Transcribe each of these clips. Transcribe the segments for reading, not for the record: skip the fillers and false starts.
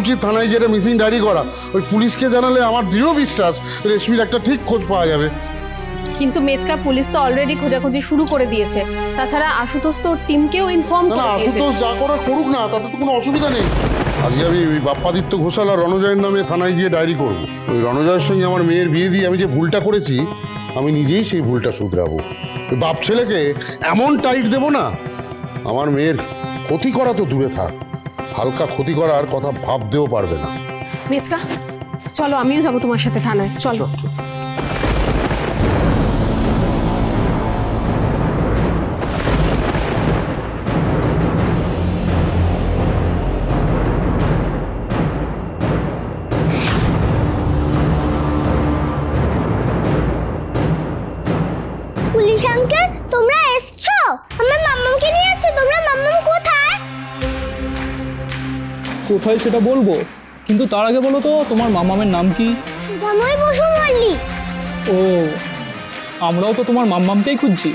উচিত থানায় যেটা মিসিং ডায়েরি করা। ওই পুলিশকে জানালে আমার দৃঢ় বিশ্বাস রেশমির একটা ঠিক খোঁজ পাওয়া যাবে। কিন্তু মেচকা পুলিশ তো অলরেডি খোঁজাখুঁজি শুরু করে দিয়েছে। তাছাড়া আশুতোষ তো টিমকেও ইনফর্ম করে দিয়েছে। আশুতোষ যা করার করুক না, তাতে তো কোনো অসুবিধা নেই। আজকে আমি ওই বাপ্পাদিত্য ঘোষাল আর রণজয়ের নামে থানায় গিয়ে ডায়েরি করবো। ওই রণজয়ের সঙ্গে আমার মেয়ের বিয়ে দিয়ে আমি যে ভুলটা করেছি, আমি নিজেই সেই ভুলটা শুধরাবো। ওই বাপ ছেলেকে এমন টাইট দেবো না, আমার মেয়ের ক্ষতি করা তো দূরে থাক, হালকা ক্ষতি করার কথা ভাবতেও পারবে না। মেচকা চলো, আমিও যাবো তোমার সাথে থানায়। চলো। পুলিশ আঙ্কেল, তোমরা এসছো? আমার মাম্মামকে নিয়ে এসছো তোমরা? মাম্মাম কোথায়? কোথায় সেটা বলবো, কিন্তু তার আগে বলো তো তোমার মাম্মামের নাম কি? সুধাময় বসু মল্লিক। ও, আমরাও তো তোমার মাম্মামকেই খুঁজছি।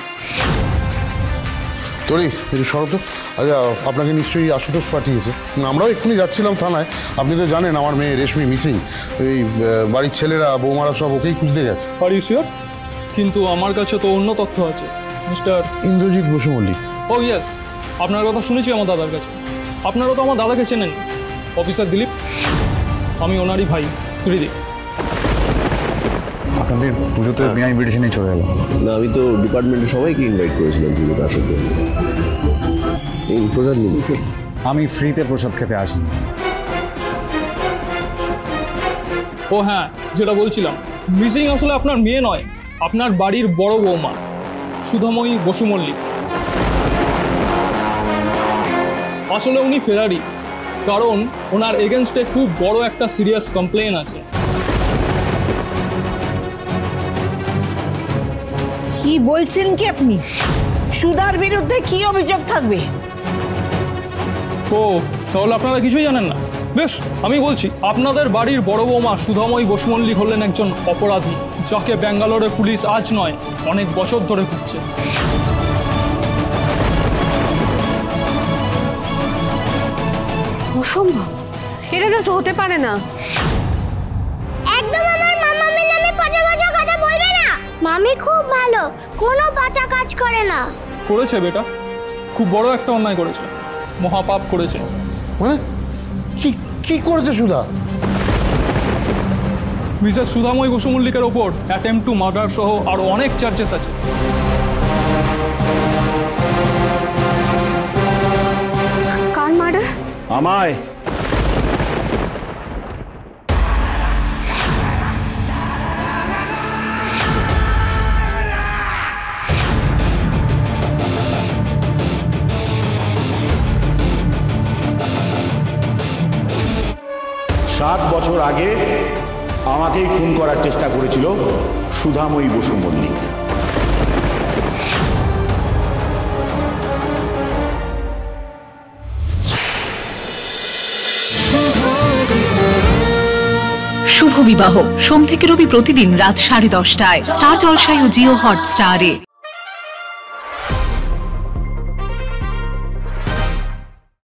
তোরি একটু সরো তো। আচ্ছা, আপনাকে নিশ্চয়ই আশুতোষ পাঠিয়েছে। আমরাও এক্ষুনি যাচ্ছিলাম থানায়। আপনি তো জানেন আমার মেয়ে রেশমি মিসিং। এই বাড়ির ছেলেরা বৌমারা সব ওকেই খুঁজতে গেছে। Are you sure? কিন্তু আমার কাছে তো অন্য তথ্য আছে mister Indrajit Basu Mallick. Oh yes, আপনার কথা শুনেছি আমার দাদার কাছে। আপনারাও তো আমার দাদাকে চেনেন, অফিসার দিলীপ। আমি ওনারই ভাই ত্রিদীপ। আপনাদের পুজোতে বিনা ইনভিটেশনে চলে এলাম। না, আমি তো ডিপার্টমেন্টের সবাইকে ইনভাইট করেছিলাম পুজোতে আসার জন্য। এই প্রসাদ নিন। আমি ফ্রিতে প্রসাদ খেতে আসি। ও হ্যাঁ, যেটা বলছিলাম, মিসিং আসলে আপনার মেয়ে নয়, আপনার বাড়ির বড় বৌমা সুধাময়ী বসু মল্লিক। আসলে উনি ফেরারি, কারণ ওনার এগেনস্টে খুব বড় একটা সিরিয়াস কমপ্লেন আছে। কি বলছেন কি আপনি? সুধার বিরুদ্ধে কি অভিযোগ থাকবে? ও, তাহলে আপনারা কিছুই জানেন না। বেশ, আমি বলছি, আপনাদের বাড়ির বড় বৌমা সুধাময়ী বসু মল্লিক হলেন একজন অপরাধী, যাকে ব্যাঙ্গালোরের পুলিশ আজ নয় অনেক বছর ধরে খুঁজছে। অসম্ভব, এটা জাস্ট হতে পারে না। একদম আমার মাম্মামের নামে পচা পচা কথা বলবে না। মামি খুব ভালো, কোনো পচা কাজ করে না। করেছে বেটা, খুব বড় একটা অন্যায় করেছে, মহাপাপ করেছে। মানে কি কি করেছে সুধা? মিসেস সুধাময়ী বসু মল্লিকের ওপর অ্যাটেম্প টু মার্ডার সহ আরো অনেক চার্জেস আছে। কার মার্ডার? আমায়। সাত বছর আগে আমাকেই খুন করার চেষ্টা করেছিল সুধাময়ী বসু মল্লিক। শুভ বিবাহ সোম থেকে রবি প্রতিদিন রাত 10:30টায় স্টার জলসায় ও জিও হটস্টারে।